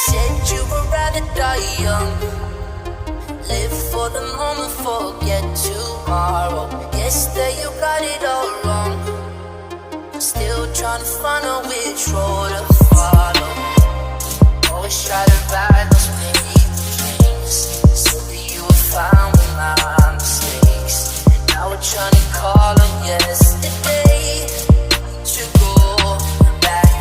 Said you would rather die young. Live for the moment, forget tomorrow. Guess that you got it all wrong. Still trying to find out which road to follow. Always try to ride those waves. Said that you were fine with my mistakes. Now we're trying to call on yesterday to go back.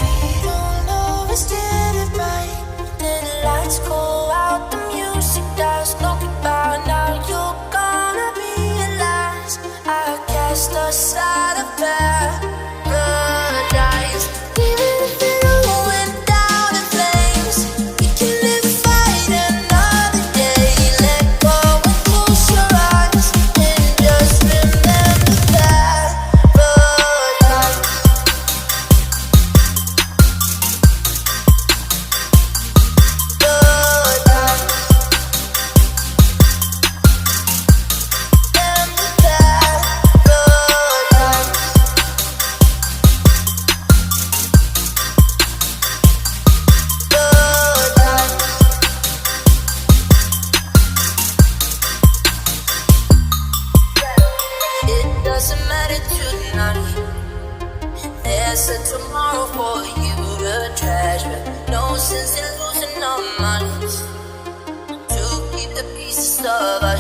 We don't always get it right. Then the lights go out, the music dies. No goodbye, now you're gonna realize I cast aside a paradise. Even if it all went down in flames, we can live a fight another day. Let go and close your eyes and just remember that paradise. It doesn't matter tonight. There's a tomorrow for you to treasure. No sense in losing our minds. To keep the pieces of us